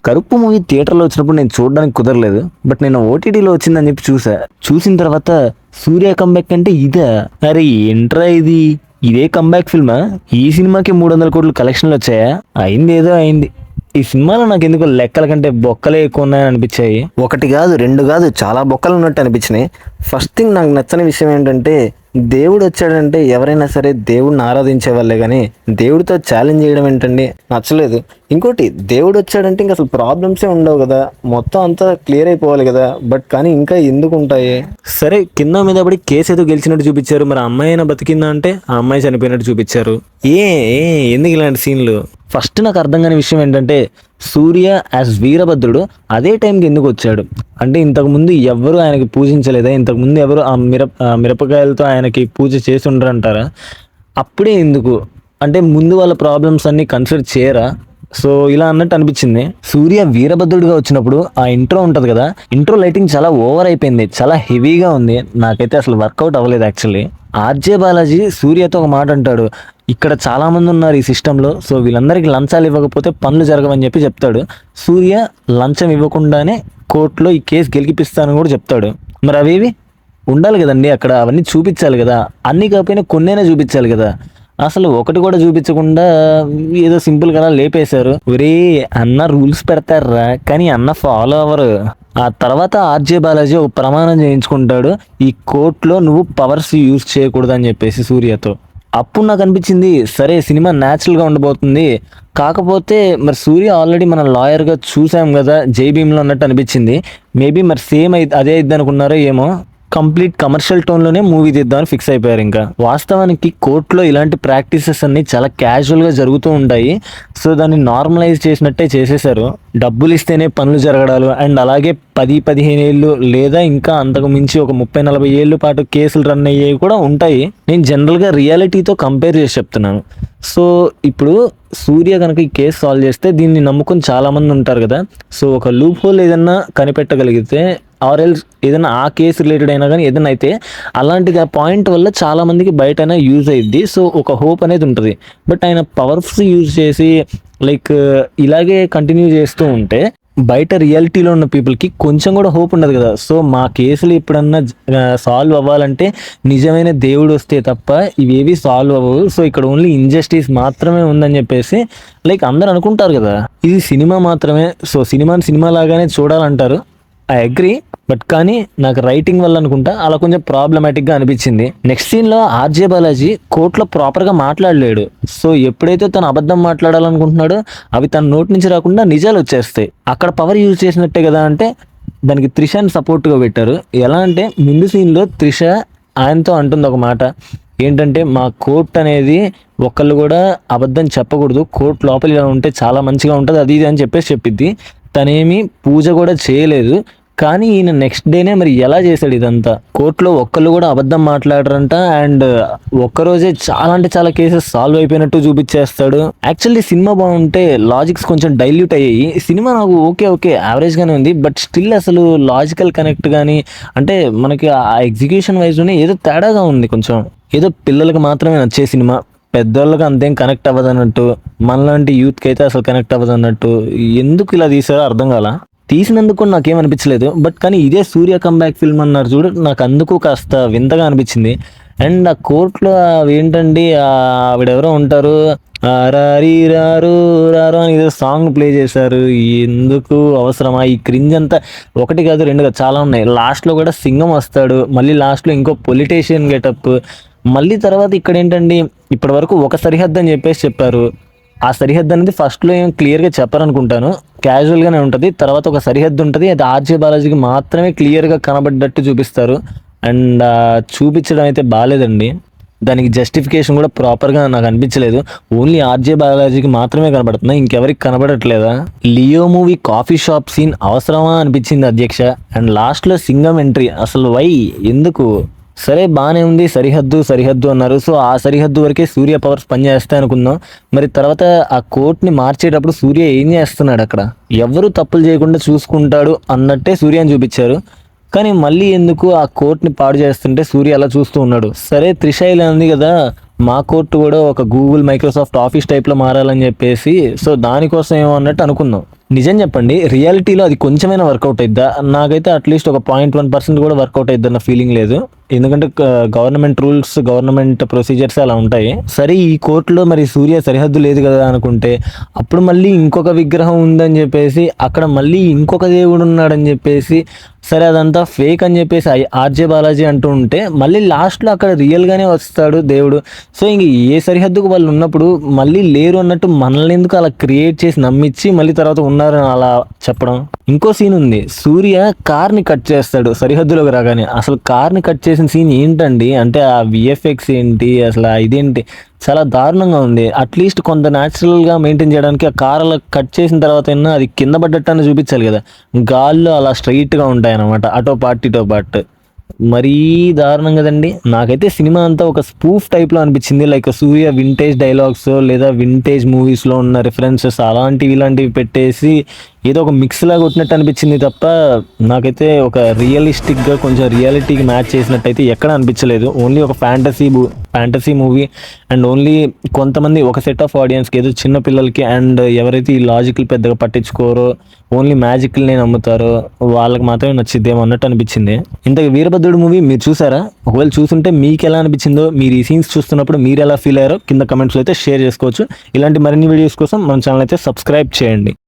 కరుపు movie థియేటర్లో వచ్చినప్పుడు నేను చూడడానికి కుదరలేదు. బట్ నేను ఓటీటీలో వచ్చిందని చెప్పి చూసిన తర్వాత సూర్య కంబ్యాక్ అంటే ఇదా? అరే ఏంట్రా ఇది? ఇదే కంబ్యాక్ ఫిల్మా? ఈ సినిమాకి 300 కోట్లు కలెక్షన్లు వచ్చాయా? అయింది ఏదో అయింది. ఈ సినిమాలో నాకు ఎందుకు లెక్కల కంటే బొక్కలే ఎక్కువ ఉన్నాయని అనిపించాయి. ఒకటి కాదు, రెండు కాదు, చాలా బొక్కలు ఉన్నట్టు అనిపించినాయి. ఫస్ట్ థింగ్ నాకు నచ్చని విషయం ఏంటంటే, దేవుడు వచ్చాడంటే ఎవరైనా సరే దేవుడిని ఆరాధించే వాళ్ళే, కానీ దేవుడితో ఛాలెంజ్ చేయడం ఏంటండి, నచ్చలేదు. ఇంకోటి, దేవుడు వచ్చాడంటే ఇంకా అసలు ప్రాబ్లమ్సే ఉండవు కదా, మొత్తం అంతా క్లియర్ అయిపోవాలి కదా. బట్ కానీ ఇంకా ఎందుకు ఉంటాయి? సరే, కింద మీద పడి కేసు ఏదో గెలిచినట్టు చూపించారు. మరి అమ్మాయి అయినా బతికిందా అంటే ఆ అమ్మాయి చనిపోయినట్టు చూపించారు. ఎందుకు ఇలాంటి సీన్లు? ఫస్ట్ నాకు అర్థం కాని విషయం ఏంటంటే, సూర్య యాజ్ వీరభద్రుడు అదే టైంకి ఎందుకు వచ్చాడు అంటే, ఇంతకుముందు ఎవరు ఆయనకి పూజించలేదా? ఇంతకుముందు ఎవరు ఆ మిరపకాయలతో ఆయనకి పూజ చేసి ఉండరంటారా? అప్పుడే ఎందుకు అంటే, ముందు వాళ్ళ ప్రాబ్లమ్స్ అన్ని కన్సిడర్ చేయరా? సో ఇలా అన్నట్టు అనిపించింది. సూర్య వీరభద్రుడిగా వచ్చినప్పుడు ఆ ఇంట్రో ఉంటుంది కదా, ఇంట్రో లైటింగ్ చాలా ఓవర్ అయిపోయింది, చాలా హెవీగా ఉంది. నాకైతే అసలు వర్కౌట్ అవ్వలేదు యాక్చువల్లీ. ఆర్జే బాలాజీ సూర్యతో ఒక మాట అంటాడు, ఇక్కడ చాలా మంది ఉన్నారు ఈ సిస్టంలో, సో వీళ్ళందరికీ లంచాలు ఇవ్వకపోతే పనులు జరగవని చెప్పి చెప్తాడు. సూర్య లంచం ఇవ్వకుండానే కోర్టులో ఈ కేసు గెలిపిస్తానని కూడా చెప్తాడు. మరి అవేవి ఉండాలి కదండి అక్కడ, అవన్నీ చూపించాలి కదా. అన్నీ కాకపోయినా కొన్నైనా చూపించాలి కదా. అసలు ఒకటి కూడా చూపించకుండా ఏదో సింపుల్ గా లేపేశారు. ఒరే అన్న రూల్స్ పెడతారా, కానీ అన్న ఫాలో అవ్వరు. ఆ తర్వాత ఆర్జే బాలాజీ ఒక ప్రమాణం చేయించుకుంటాడు, ఈ కోర్టులో నువ్వు పవర్స్ యూజ్ చేయకూడదు అని చెప్పేసి సూర్యతో. అప్పుడు నాకు అనిపించింది, సరే సినిమా న్యాచురల్గా ఉండబోతుంది. కాకపోతే మరి సూర్య ఆల్రెడీ మన లాయర్గా చూసాం కదా జై భీమ్లో అన్నట్టు అనిపించింది. మేబీ మరి సేమ్ అదే అయిద్ది అనుకున్నారో ఏమో. కంప్లీట్ కమర్షియల్ టోన్లోనే మూవీ తీద్దామని ఫిక్స్ అయిపోయారు. ఇంకా వాస్తవానికి కోర్టులో ఇలాంటి ప్రాక్టీసెస్ అన్ని చాలా క్యాజువల్గా జరుగుతూ ఉంటాయి. సో దాన్ని నార్మలైజ్ చేసినట్టే చేసేసారు. డబ్బులు ఇస్తేనే పనులు జరగడాలు, అండ్ అలాగే 10-15 ఏళ్ళు లేదా ఇంకా అంతకు మించి ఒక 30-40 ఏళ్ళ పాటు కేసులు రన్ అయ్యేవి కూడా ఉంటాయి. నేను జనరల్గా రియాలిటీతో కంపేర్ చేసి చెప్తున్నాను. సో ఇప్పుడు సూర్య కనుక ఈ కేసు సాల్వ్ చేస్తే దీన్ని నమ్ముకొని చాలామంది ఉంటారు కదా. సో ఒక లూప్ హోల్ ఏదన్నా కనిపెట్టగలిగితే, ఆర్ ఎల్స్ ఏదైనా ఆ కేసు రిలేటెడ్ అయినా కానీ ఏదైనా అయితే, అలాంటి పాయింట్ వల్ల చాలా మందికి బయట యూజ్ అయ్యిద్ది. సో ఒక హోప్ అనేది ఉంటుంది. బట్ ఆయన పవర్స్ యూజ్ చేసి లైక్ ఇలాగే కంటిన్యూ చేస్తూ ఉంటే బయట రియాలిటీలో ఉన్న పీపుల్కి కొంచెం కూడా హోప్ ఉండదు కదా. సో మా కేసులు ఎప్పుడన్నా సాల్వ్ అవ్వాలంటే నిజమైన దేవుడు వస్తే తప్ప ఇవేవి సాల్వ్ అవ్వవు. సో ఇక్కడ ఓన్లీ ఇంజస్టిస్ మాత్రమే ఉందని చెప్పేసి లైక్ అందరు అనుకుంటారు కదా. ఇది సినిమా మాత్రమే, సో సినిమాని సినిమా లాగానే చూడాలంటారు. I agree. బట్ కానీ నాకు రైటింగ్ వల్ల అనుకుంటా అలా కొంచెం ప్రాబ్లమాటిక్గా అనిపించింది. నెక్స్ట్ సీన్లో ఆర్జే బాలాజీ కోర్టులో ప్రాపర్గా మాట్లాడలేడు. సో ఎప్పుడైతే తను అబద్ధం మాట్లాడాలనుకుంటున్నాడో అవి తన నోటి నుంచి రాకుండా నిజాలు వచ్చేస్తాయి. అక్కడ పవర్ యూజ్ చేసినట్టే కదా. అంటే దానికి త్రిషని సపోర్ట్గా పెట్టారు. ఎలా అంటే ముందు సీన్లో త్రిష ఆయనతో అంటుంది ఒక మాట ఏంటంటే, మా కోర్ట్ అనేది ఒకళ్ళు కూడా అబద్ధం చెప్పకూడదు, కోర్టు లోపల ఇలా ఉంటే చాలా మంచిగా ఉంటుంది అది ఇది అని చెప్పిద్ది. తనేమి పూజ కూడా చేయలేదు. కానీ ఈయన నెక్స్ట్ డేనే మరి ఎలా చేశాడు ఇదంతా? కోర్టులో ఒక్కళ్ళు కూడా అబద్ధం మాట్లాడరంట. అండ్ ఒక్కరోజే చాలా అంటే చాలా కేసెస్ సాల్వ్ అయిపోయినట్టు చూపించేస్తాడు. యాక్చువల్లీ సినిమా బాగుంటే లాజిక్స్ కొంచెం డైల్యూట్ అయ్యాయి. సినిమా నాకు ఓకే యావరేజ్గానే ఉంది. బట్ స్టిల్ అసలు లాజికల్ కనెక్ట్ కానీ అంటే మనకి ఆ ఎగ్జిక్యూషన్ వైజ్లోనే ఏదో తేడాగా ఉంది. కొంచెం ఏదో పిల్లలకు మాత్రమే నచ్చే సినిమా, పెద్దోళ్ళకి అంతేం కనెక్ట్ అవ్వదు అన్నట్టు, మనలాంటి యూత్కి అయితే అసలు కనెక్ట్ అవ్వదు అన్నట్టు. ఎందుకు ఇలా తీసారో అర్థం కాల. తీసినందుకు నాకేమనిపించలేదు. బట్ కానీ ఇదే సూర్య కంబ్యాక్ ఫిల్మ్ అన్నారు చూడు, నాకు అందుకు కాస్త వింతగా అనిపించింది. అండ్ ఆ కోర్టులో ఏంటండి ఆవిడెవరో ఉంటారు, రారీ రారు రారు అని ఏదో సాంగ్ ప్లే చేశారు. ఎందుకు అవసరమా ఈ క్రింజ్ అంతా? ఒకటి కాదు రెండు కాదు చాలా ఉన్నాయి. లాస్ట్లో కూడా సింగం వస్తాడు, మళ్ళీ లాస్ట్లో ఇంకో పొలిటీషియన్ గెటప్, మళ్ళీ తర్వాత ఇక్కడ ఏంటండి ఇప్పటి వరకు ఒక సరిహద్దు అని చెప్పారు. ఆ సరిహద్దు అనేది ఫస్ట్లో ఏం క్లియర్గా చెప్పారనుకుంటాను, క్యాజువల్గానే ఉంటుంది. తర్వాత ఒక సరిహద్దు ఉంటుంది, అది ఆర్జే బాలాజీకి మాత్రమే క్లియర్గా కనబడ్డట్టు చూపిస్తారు. అండ్ చూపించడం అయితే బాగాలేదండి. దానికి జస్టిఫికేషన్ కూడా ప్రాపర్గా నాకు అనిపించలేదు. ఓన్లీ ఆర్జే బాలాజీకి మాత్రమే కనబడుతున్నాయి, ఇంకెవరికి కనబడట్లేదా? Leo movie coffee shop scene అవసరమా అనిపించింది అధ్యక్ష. అండ్ లాస్ట్లో సింగం ఎంట్రీ, అసలు ఎందుకు? సరే బాగానే ఉంది, సరిహద్దు అన్నారు. సో ఆ సరిహద్దు వరకే సూర్య పవర్స్ పనిచేస్తాయి అనుకుందాం. మరి తర్వాత ఆ కోర్టుని మార్చేటప్పుడు సూర్య ఏం చేస్తున్నాడు? అక్కడ ఎవరు తప్పులు చేయకుండా చూసుకుంటాడు అన్నట్టే సూర్యని చూపించారు. కానీ మళ్ళీ ఎందుకు ఆ కోర్టుని పాడు చేస్తుంటే సూర్య అలా చూస్తూ ఉన్నాడు. సరే త్రిష ఇలా ఉంది కదా, మా కోర్టు కూడా ఒక గూగుల్ మైక్రోసాఫ్ట్ ఆఫీస్ టైప్లో మారాలని చెప్పేసి, సో దానికోసం ఏమో అన్నట్టు అనుకుందాం. నిజం చెప్పండి, రియాలిటీలో అది కొంచెమైనా వర్కౌట్ అయిద్దా? నాకైతే అట్లీస్ట్ ఒక 0.1% కూడా వర్కౌట్ అయిద్దన్న ఫీలింగ్ లేదు. ఎందుకంటే గవర్నమెంట్ రూల్స్, గవర్నమెంట్ ప్రొసీజర్స్ అలా ఉంటాయి. సరే ఈ కోర్టులో మరి సూర్య సరిహద్దు లేదు కదా అనుకుంటే, అప్పుడు మళ్ళీ ఇంకొక విగ్రహం ఉందని చెప్పేసి, అక్కడ మళ్ళీ ఇంకొక దేవుడు ఉన్నాడని చెప్పేసి, సరే అదంతా ఫేక్ అని చెప్పేసి ఆర్జే బాలాజీ అంటూ ఉంటే, మళ్ళీ లాస్ట్లో అక్కడ రియల్గానే వస్తాడు దేవుడు. సో ఇంక ఏ సరిహద్దుకు వాళ్ళు ఉన్నప్పుడు మళ్ళీ లేరు అన్నట్టు మనల్ని ఎందుకు అలా క్రియేట్ చేసి నమ్మించి మళ్ళీ తర్వాత ఉన్నారని అలా చెప్పడం. ఇంకో సీన్ ఉంది, సూర్య కార్ని కట్ చేస్తాడు సరిహద్దులోకి రాగానే. అసలు కార్ని కట్ చేసిన సీన్ ఏంటండి? అంటే ఆ విఎఫ్ఎక్స్ ఏంటి, అసలు ఇదేంటి, చాలా దారుణంగా ఉంది. అట్లీస్ట్ కొంత న్యాచురల్గా మెయింటైన్ చేయడానికి ఆ కార్ అలా కట్ చేసిన తర్వాత అయినా అది కింద పడ్డట్టు చూపించాలి కదా. గాల్లో అలా స్ట్రైట్గా ఉంటాయి అన్నమాట, అటో పార్ట్ ఇటో పార్ట్. మరీ దారుణం కదండి. నాకైతే సినిమా అంతా ఒక స్పూఫ్ టైప్లో అనిపించింది. లైక్ సూర్య వింటేజ్ డైలాగ్స్ లేదా వింటేజ్ మూవీస్లో ఉన్న రిఫరెన్సెస్ అలాంటివి ఇలాంటివి పెట్టేసి ఏదో ఒక మిక్స్ లాగా కొట్టినట్టు అనిపించింది తప్ప, నాకైతే ఒక రియలిస్టిక్గా కొంచెం రియాలిటీకి మ్యాచ్ చేసినట్టయితే ఎక్కడ అనిపించలేదు. ఓన్లీ ఒక ఫ్యాంటసీ మూవీ అండ్ ఓన్లీ కొంతమంది ఒక సెట్ ఆఫ్ ఆడియన్స్కి, ఏదో చిన్న పిల్లలకి అండ్ ఎవరైతే ఈ లాజిక్లు పెద్దగా పట్టించుకోరో, ఓన్లీ మ్యాజిక్ని నమ్ముతారో వాళ్ళకి మాత్రమే నచ్చిద్దేమో అన్నట్టు అనిపించింది. ఇంతకు వీరభద్రుడు మూవీ మీరు చూసారా? ఒకవేళ చూసుంటే మీకు ఎలా అనిపించిందో, మీరు ఈ సీన్స్ చూస్తున్నప్పుడు మీరు ఎలా ఫీల్ అయ్యారో కింద కమెంట్స్లో అయితే షేర్ చేసుకోవచ్చు. ఇలాంటి మరిన్ని వీడియోస్ కోసం మన ఛానల్ అయితే సబ్స్క్రైబ్ చేయండి.